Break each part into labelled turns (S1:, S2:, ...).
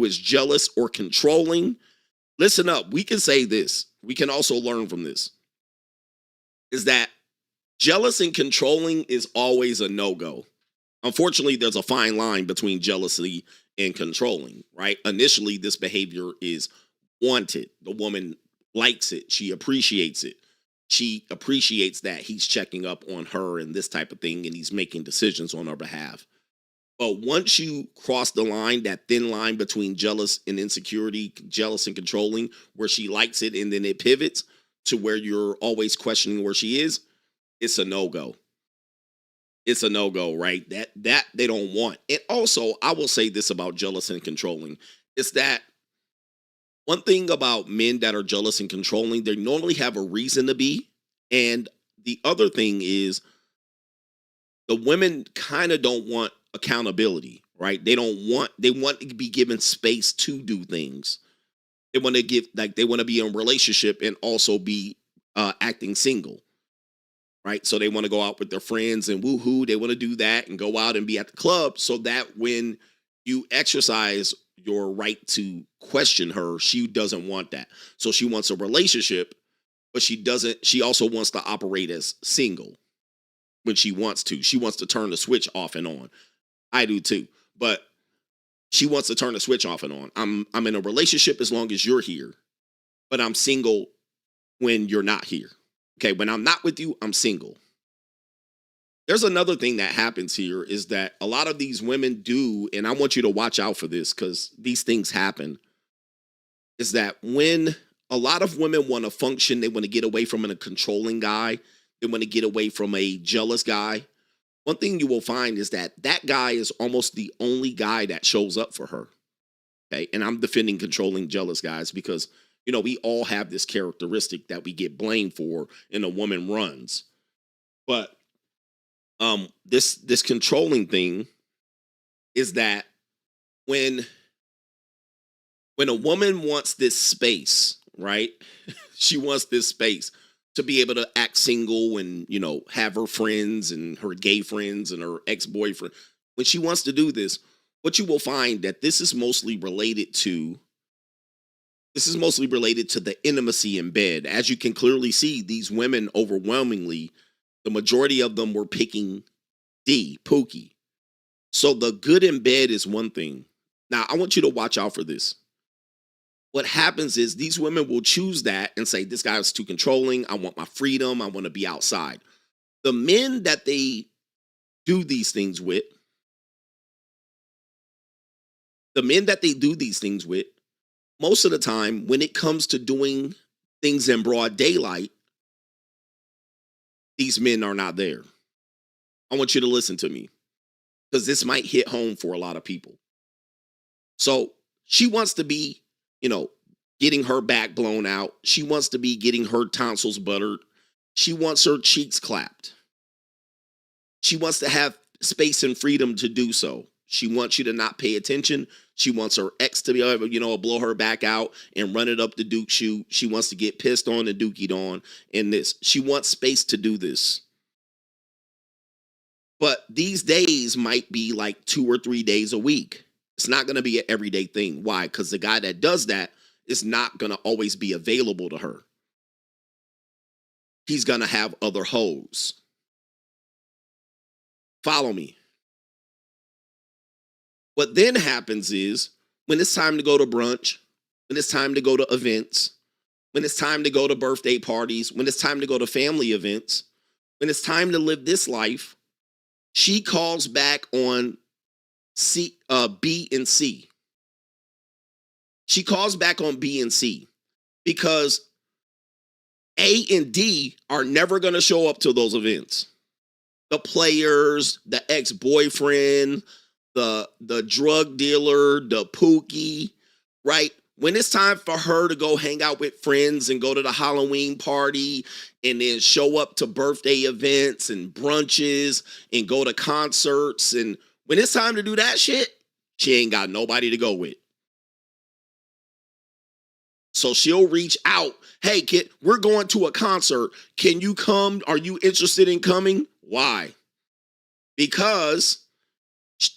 S1: who is jealous or controlling, listen up. We can say this. We can also learn from this. Is that jealous and controlling is always a no-go. Unfortunately, there's a fine line between jealousy and controlling, right? Initially, this behavior is wanted. The woman likes it. She appreciates it. She appreciates that he's checking up on her and this type of thing, and he's making decisions on her behalf. But once you cross the line, that thin line between jealous and insecurity, jealous and controlling, where she likes it and then it pivots to where you're always questioning where she is, it's a no-go. It's a no-go, right? That they don't want. And also, I will say this about jealous and controlling. It's that one thing about men that are jealous and controlling, they normally have a reason to be. And the other thing is the women kind of don't want accountability, right? They want to be given space to do things. They want to be in a relationship and also be acting single. Right. So they want to go out with their friends and woohoo. They want to do that and go out and be at the club so that when you exercise your right to question her, she doesn't want that. So she wants a relationship, but she also wants to operate as single when she wants to. She wants to turn the switch off and on. I do too. But she wants to turn the switch off and on. I'm in a relationship as long as you're here, but I'm single when you're not here. Okay, when I'm not with you, I'm single. There's another thing that happens here is that a lot of these women do, and I want you to watch out for this because these things happen, is that when a lot of women want to function, they want to get away from a controlling guy, they want to get away from a jealous guy. One thing you will find is that that guy is almost the only guy that shows up for her. Okay, and I'm defending controlling, jealous guys because we all have this characteristic that we get blamed for and a woman runs. But this controlling thing is that when a woman wants this space, right? She wants this space to be able to act single and, have her friends and her gay friends and her ex-boyfriend. When she wants to do this, what you will find that this is mostly related to the intimacy in bed. As you can clearly see, these women overwhelmingly, the majority of them were picking D, Pookie. So the good in bed is one thing. Now, I want you to watch out for this. What happens is these women will choose that and say, this guy is too controlling. I want my freedom. I want to be outside. The men that they do these things with, most of the time, when it comes to doing things in broad daylight, these men are not there. I want you to listen to me because this might hit home for a lot of people. So she wants to be, getting her back blown out. She wants to be getting her tonsils buttered. She wants her cheeks clapped. She wants to have space and freedom to do so. She wants you to not pay attention. She wants her ex to be able, blow her back out and run it up the Duke chute. She wants to get pissed on and dookied on in this. She wants space to do this. But these days might be like 2 or 3 days a week. It's not going to be an everyday thing. Why? Because the guy that does that is not going to always be available to her. He's going to have other hoes. Follow me. What then happens is when it's time to go to brunch, when it's time to go to events, when it's time to go to birthday parties, when it's time to go to family events, when it's time to live this life, she calls back on B and C. She calls back on B and C because A and D are never going to show up to those events. The players, the ex-boyfriend, the drug dealer, the Pookie, right? When it's time for her to go hang out with friends and go to the Halloween party and then show up to birthday events and brunches and go to concerts, and when it's time to do that shit, she ain't got nobody to go with. So she'll reach out. Hey, kid, we're going to a concert. Can you come? Are you interested in coming? Why? Because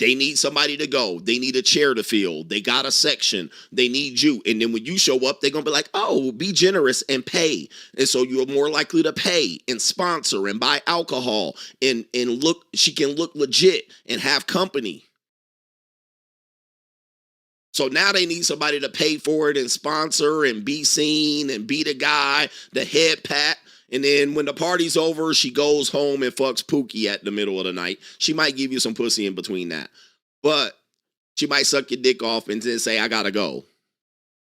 S1: They need somebody to go. They need a chair to fill. They got a section. They need you. And then when you show up, they're going to be like, oh, be generous and pay. And so you're more likely to pay and sponsor and buy alcohol and look, she can look legit and have company. So now they need somebody to pay for it and sponsor and be seen and be the guy, the head pat. And then when the party's over, she goes home and fucks Pookie at the middle of the night. She might give you some pussy in between that. But she might suck your dick off and then say, I gotta go.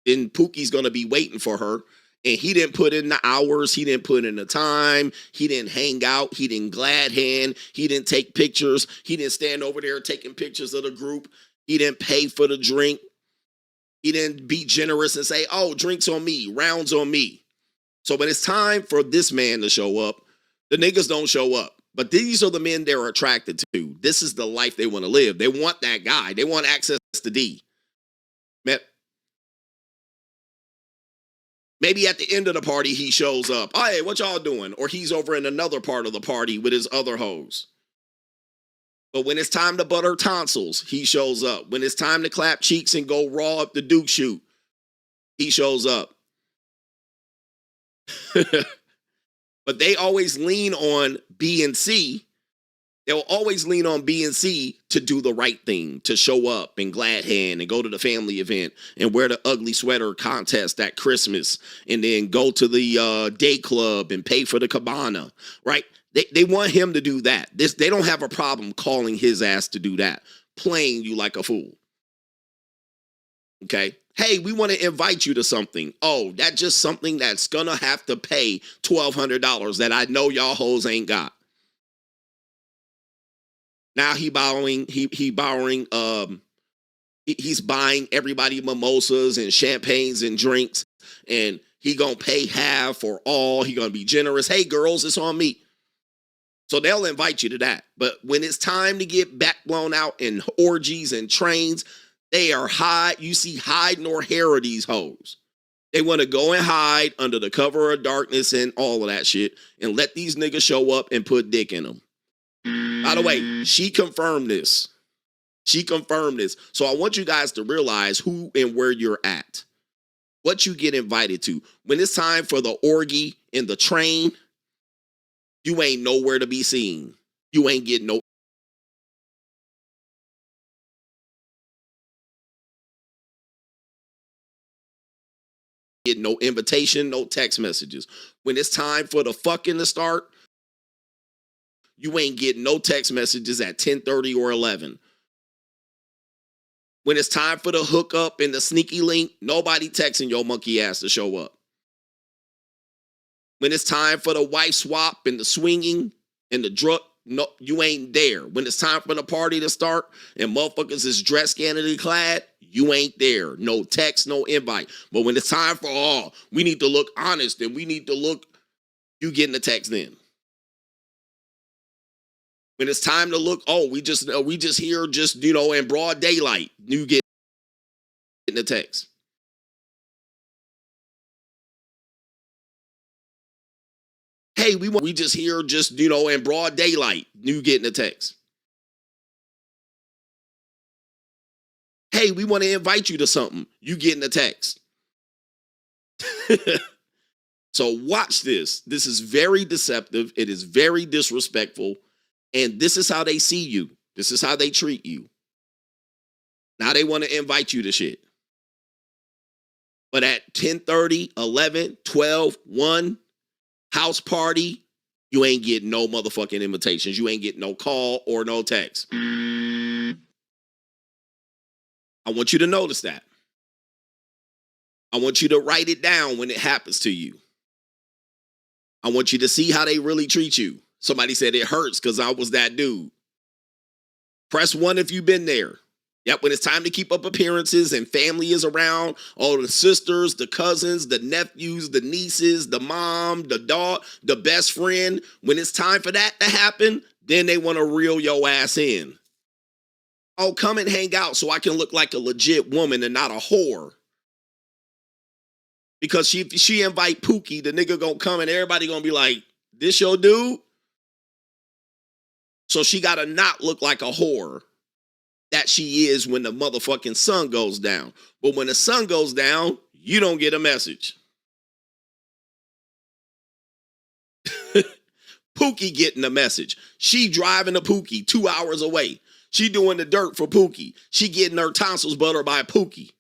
S1: Then Pookie's gonna be waiting for her. And he didn't put in the hours. He didn't put in the time. He didn't hang out. He didn't glad hand. He didn't take pictures. He didn't stand over there taking pictures of the group. He didn't pay for the drink. He didn't be generous and say, oh, drinks on me, rounds on me. So when it's time for this man to show up, the niggas don't show up. But these are the men they're attracted to. This is the life they want to live. They want that guy. They want access to D. Maybe at the end of the party, he shows up. Oh, hey, what y'all doing? Or he's over in another part of the party with his other hoes. But when it's time to butter tonsils, he shows up. When it's time to clap cheeks and go raw up the Duke shoot, he shows up. But they always lean on B and C. They'll always lean on B and C to do the right thing, to show up and glad hand and go to the family event and wear the ugly sweater contest at Christmas and then go to the day club and pay for the cabana, right? They want him to do that. They don't have a problem calling his ass to do that, playing you like a fool. Okay? Hey, we want to invite you to something. Oh, that's just something that's going to have to pay $1,200 that I know y'all hoes ain't got. Now he's buying everybody mimosas and champagnes and drinks, and he gonna pay half or all. He gonna be generous. Hey, girls, it's on me. So they'll invite you to that. But when it's time to get back blown out in orgies and trains, they are hide. You see hide nor hair of these hoes. They want to go and hide under the cover of darkness and all of that shit and let these niggas show up and put dick in them. By the way, she confirmed this. She confirmed this. So I want you guys to realize who and where you're at. What you get invited to. When it's time for the orgy in the train, you ain't nowhere to be seen. You ain't getting no invitation, no text messages. When it's time for the fucking to start, you ain't getting no text messages at 10:30 or 11. When it's time for the hookup and the sneaky link, nobody texting your monkey ass to show up. When it's time for the wife swap and the swinging and the drug, no, you ain't there. When it's time for the party to start and motherfuckers is dressed scantily clad, you ain't there. No text, no invite. But when it's time for, we need to look honest and we need to look, you getting the text then. When it's time to look, we just here just, in broad daylight, you getting the text. Hey, we just here just, in broad daylight, you getting the text. Hey, we want to invite you to something, you getting the text. So watch this. This is very deceptive. It is very disrespectful. And this is how they see you. This is how they treat you. Now they want to invite you to shit. But at 10:30, 11, 12, 1, house party, you ain't getting no motherfucking invitations. You ain't getting no call or no text. I want you to notice that. I want you to write it down when it happens to you. I want you to see how they really treat you. Somebody said it hurts because I was that dude. Press 1 if you've been there. Yep, when it's time to keep up appearances and family is around, all the sisters, the cousins, the nephews, the nieces, the mom, the dog, the best friend, when it's time for that to happen, then they want to reel your ass in. Oh, come and hang out so I can look like a legit woman and not a whore. Because she invite Pookie, the nigga gonna come and everybody gonna be like, this your dude? So she gotta not look like a whore. that she is when the motherfucking sun goes down. But when the sun goes down, you don't get a message. Pookie getting a message. She driving to Pookie 2 hours away. She doing the dirt for Pookie. She getting her tonsils buttered by Pookie.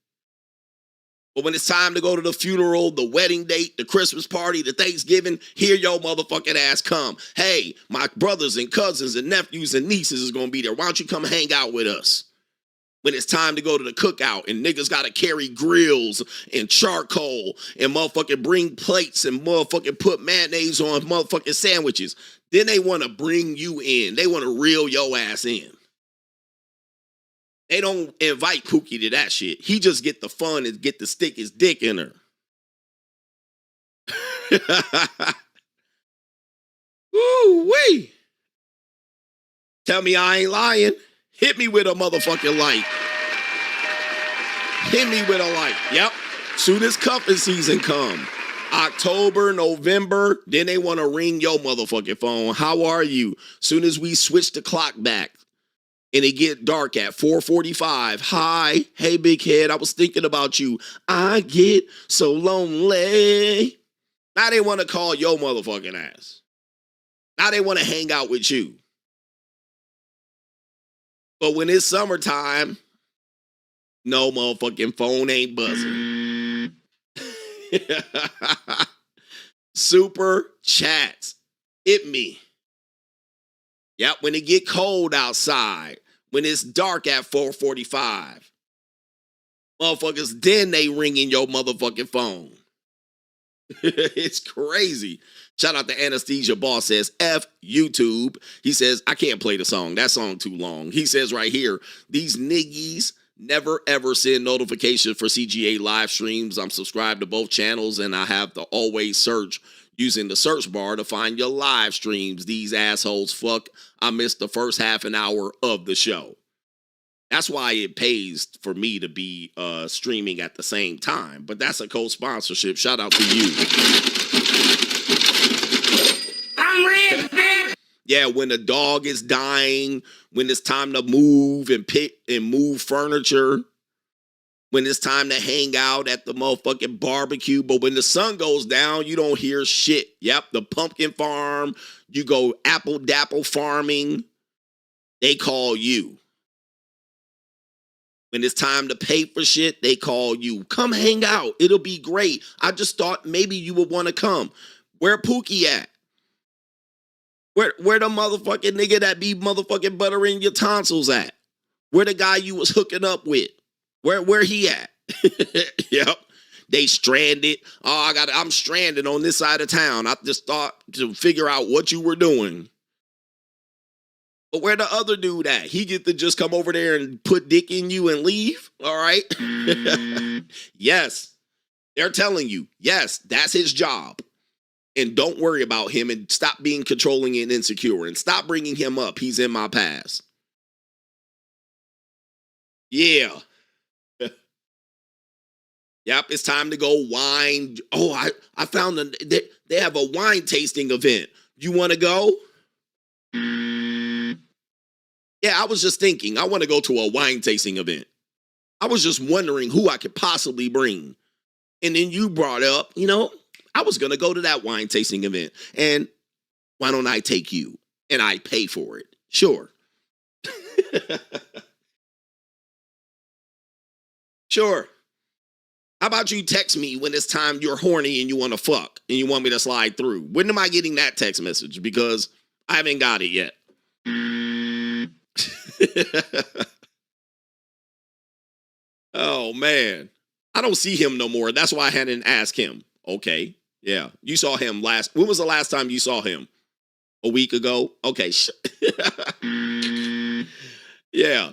S1: But when it's time to go to the funeral, the wedding date, the Christmas party, the Thanksgiving, here your motherfucking ass come. Hey, my brothers and cousins and nephews and nieces is going to be there. Why don't you come hang out with us? When it's time to go to the cookout and niggas got to carry grills and charcoal and motherfucking bring plates and motherfucking put mayonnaise on motherfucking sandwiches. Then they want to bring you in. They want to reel your ass in. They don't invite Pookie to that shit. He just get the fun and get to stick his dick in her. Woo-wee. Tell me I ain't lying. Hit me with a motherfucking light. Hit me with a light. Yep. Soon as cuffing season come. October, November, then they want to ring your motherfucking phone. How are you? Soon as we switch the clock back and it get dark at 4:45. Hi. Hey, big head. I was thinking about you. I get so lonely. Now they want to call your motherfucking ass. Now they want to hang out with you. But when it's summertime, no motherfucking phone ain't buzzing. Super chats. Hit me. Yep, when it get cold outside, when it's dark at 4:45. Motherfuckers, then they ringing your motherfucking phone. It's crazy. Shout out to Anesthesia Boss says, F YouTube. He says, I can't play the song. That song too long. He says right here, these niggies never ever send notifications for CGA live streams. I'm subscribed to both channels and I have to always search using the search bar to find your live streams. These assholes, fuck, I missed the first half an hour of the show. That's why it pays for me to be streaming at the same time. But that's a co-sponsorship. Shout out to you. I'm rich, man. Yeah, when the dog is dying, when it's time to move and pick and move furniture, when it's time to hang out at the motherfucking barbecue. But when the sun goes down, you don't hear shit. Yep, the pumpkin farm, you go apple dapple farming, they call you. When it's time to pay for shit, they call you. Come hang out. It'll be great. I just thought maybe you would want to come. Where Pookie at? Where the motherfucking nigga that be motherfucking buttering your tonsils at? Where the guy you was hooking up with? Where he at? Yep. They stranded. Oh, I'm stranded on this side of town. I just thought to figure out what you were doing. But where the other dude at? He get to just come over there and put dick in you and leave? All right? Yes. They're telling you, yes, that's his job. And don't worry about him and stop being controlling and insecure and stop bringing him up. He's in my past. Yeah. Yep, it's time to go wine. Oh, I found they have a wine tasting event. You want to go? Yeah, I was just thinking, I want to go to a wine tasting event. I was just wondering who I could possibly bring. And then you brought up, I was going to go to that wine tasting event. And why don't I take you? And I pay for it. Sure. Sure. How about you text me when it's time you're horny and you want to fuck and you want me to slide through? When am I getting that text message? Because I haven't got it yet. Oh, man. I don't see him no more. That's why I hadn't asked him. Okay. Yeah. You saw him when was the last time you saw him? A week ago? Okay. Yeah.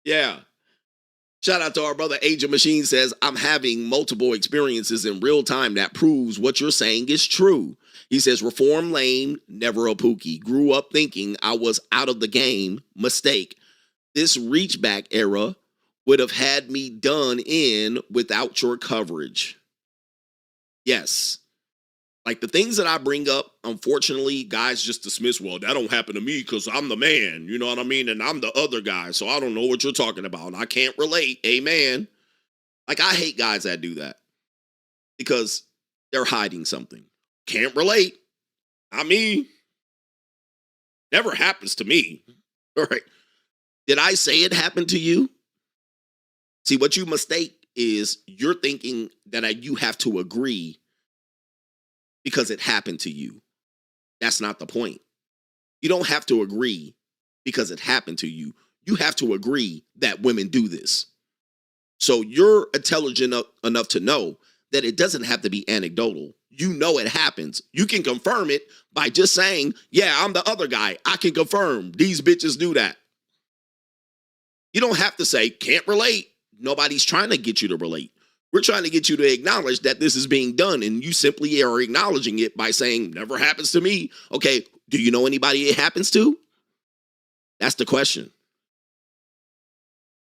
S1: Yeah. Shout out to our brother Agent Machine says, I'm having multiple experiences in real time that proves what you're saying is true. He says, reform lame, never a Pookie. Grew up thinking I was out of the game. Mistake. This reach back era would have had me done in without your coverage. Yes. Like the things that I bring up, unfortunately, guys just dismiss, well, that don't happen to me because I'm the man, you know what I mean? And I'm the other guy, so I don't know what you're talking about. And I can't relate. Amen. Like I hate guys that do that because they're hiding something. Can't relate. I mean, never happens to me. All right. Did I say it happened to you? See, what you mistake is you're thinking that you have to agree because it happened to you. That's not the point. You don't have to agree because it happened to you. You have to agree that women do this. So you're intelligent enough to know that it doesn't have to be anecdotal. You know it happens. You can confirm it by just saying, yeah, I'm the other guy. I can confirm these bitches do that. You don't have to say, can't relate. Nobody's trying to get you to relate. We're trying to get you to acknowledge that this is being done, and you simply are acknowledging it by saying, never happens to me. Okay, do you know anybody it happens to? That's the question.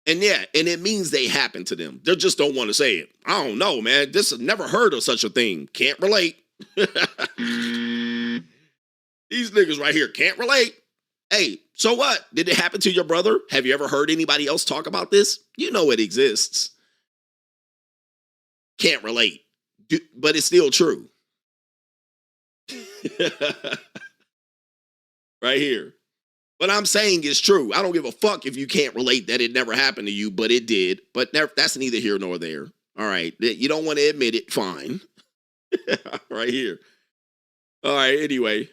S1: And yeah, and it means they happen to them. They just don't want to say it. I don't know, man. This has never heard of such a thing. Can't relate. These niggas right here can't relate. Hey, so what? Did it happen to your brother? Have you ever heard anybody else talk about this? You know it exists. Can't relate, but it's still true. Right here. What I'm saying is true. I don't give a fuck if you can't relate that it never happened to you, but it did. But that's neither here nor there. All right. You don't want to admit it. Fine. Right here. All right. Anyway.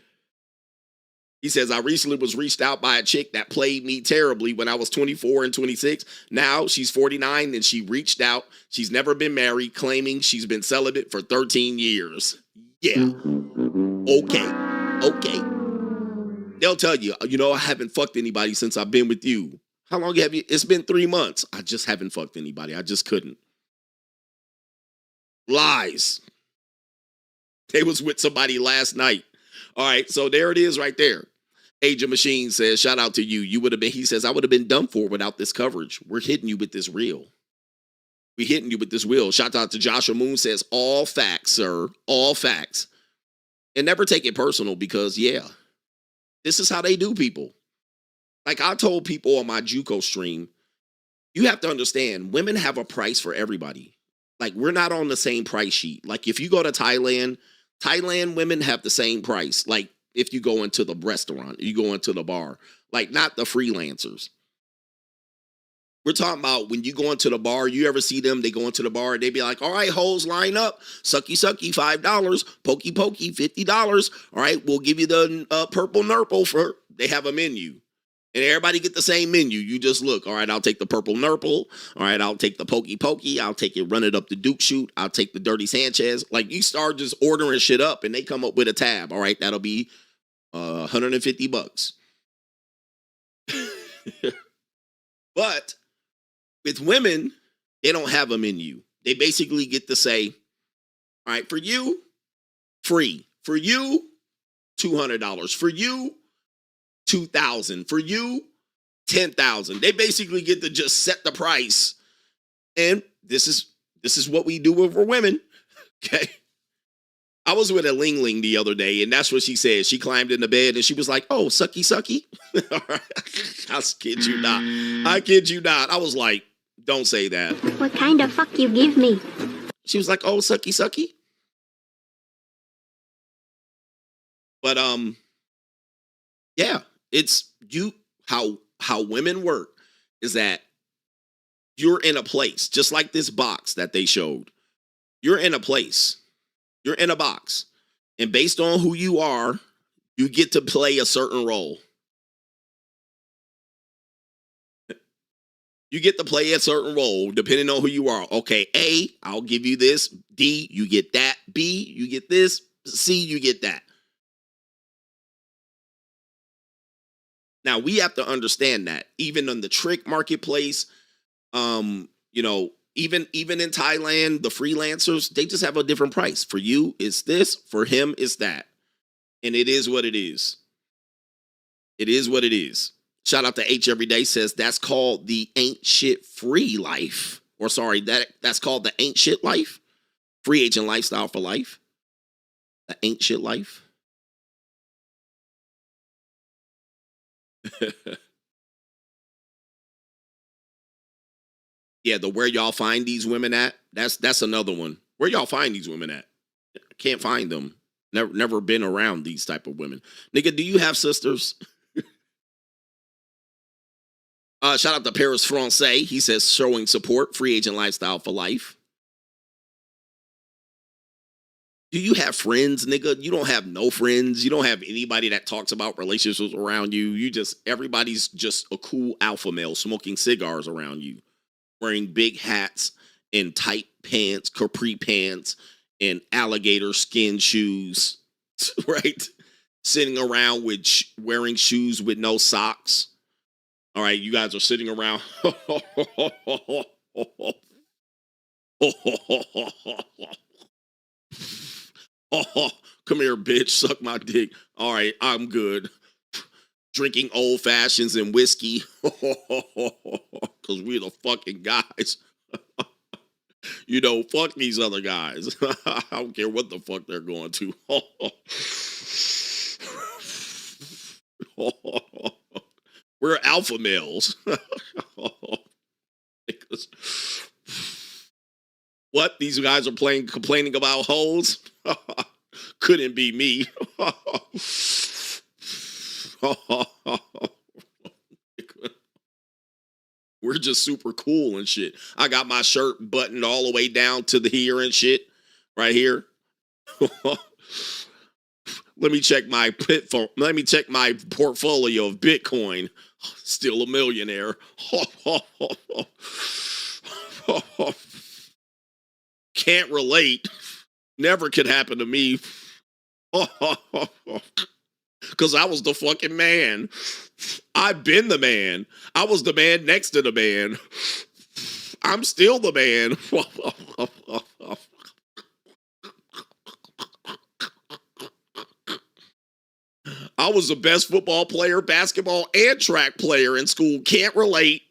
S1: He says, I recently was reached out by a chick that played me terribly when I was 24 and 26. Now she's 49 and she reached out. She's never been married, claiming she's been celibate for 13 years. Yeah. Okay. They'll tell you, I haven't fucked anybody since I've been with you. How long have you? It's been 3 months. I just haven't fucked anybody. I just couldn't. Lies. They was with somebody last night. All right, so there it is right there. Age of Machine says, shout out to you. He says, I would have been done for without this coverage. We're hitting you with this reel. We're hitting you with this wheel. Shout out to Joshua Moon says, all facts, sir. All facts. And never take it personal because, yeah, this is how they do people. Like I told people on my JUCO stream, you have to understand, women have a price for everybody. Like we're not on the same price sheet. Like if you go to Thailand women have the same price. Like if you go into the restaurant, you go into the bar, like not the freelancers. We're talking about when you go into the bar, you ever see them, they go into the bar and they be like, all right, hoes, line up, sucky, $5, pokey, $50. All right, we'll give you the purple nurple they have a menu. And everybody get the same menu. You just look, all right, I'll take the purple nurple. All right, I'll take the pokey. I'll take it, run it up the Duke shoot. I'll take the dirty Sanchez. Like you start just ordering shit up and they come up with a tab. All right, that'll be $150. But with women, they don't have a menu. They basically get to say, all right, for you, free. For you, $200. For you, $2,000. For you, $10,000. They basically get to just set the price. And this is what we do for women. Okay. I was with a Ling Ling the other day, and that's what she said. She climbed in the bed and she was like, oh, sucky. All right. I kid you not. I was like, don't say that.
S2: What kind of fuck you give me?
S1: She was like, oh, sucky. But yeah, it's how women work is that you're in a place, just like this box that they showed. You're in a place. You're in a box. And based on who you are, you get to play a certain role. You get to play a certain role depending on who you are. Okay, A, I'll give you this. D, you get that. B, you get this. C, you get that. Now, we have to understand that even on the trick marketplace, even in Thailand, the freelancers, they just have a different price. For you, it's this. For him, it's that. And it is what it is. It is what it is. Shout out to H Everyday says that's called the ain't shit free life. Or sorry, that's called the ain't shit life. Free agent lifestyle for life. The ain't shit life. Yeah, the where y'all find these women at. That's another one. Where y'all find these women at? Can't find them. Never been around these type of women. Nigga, do you have sisters? Shout out to Paris Francais. He says showing support, free agent lifestyle for life. Do you have friends, nigga? You don't have no friends. You don't have anybody that talks about relationships around you. Everybody's just a cool alpha male smoking cigars around you, wearing big hats and tight pants, capri pants, and alligator skin shoes, right? Sitting around with wearing shoes with no socks. All right, you guys are sitting around. Come here, bitch. Suck my dick. All right, I'm good. Drinking old fashions and whiskey. Because we're the fucking guys. Fuck these other guys. I don't care what the fuck they're going to. We're alpha males. What? These guys are complaining about hoes? Couldn't be me. We're just super cool and shit. I got my shirt buttoned all the way down to the here and shit. Right here. Let me check my Let me check my portfolio of Bitcoin. Still a millionaire. Can't relate. Never could happen to me. Because I was the fucking man. I've been the man. I was the man next to the man. I'm still the man. I was the best football player, basketball, and track player in school. Can't relate.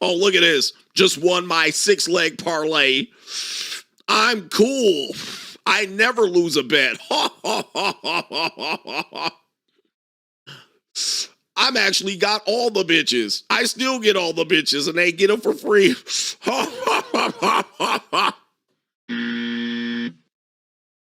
S1: Oh, look at this. Just won my 6-leg parlay. I'm cool. I never lose a bet. I'm actually got all the bitches. I still get all the bitches and they get them for free.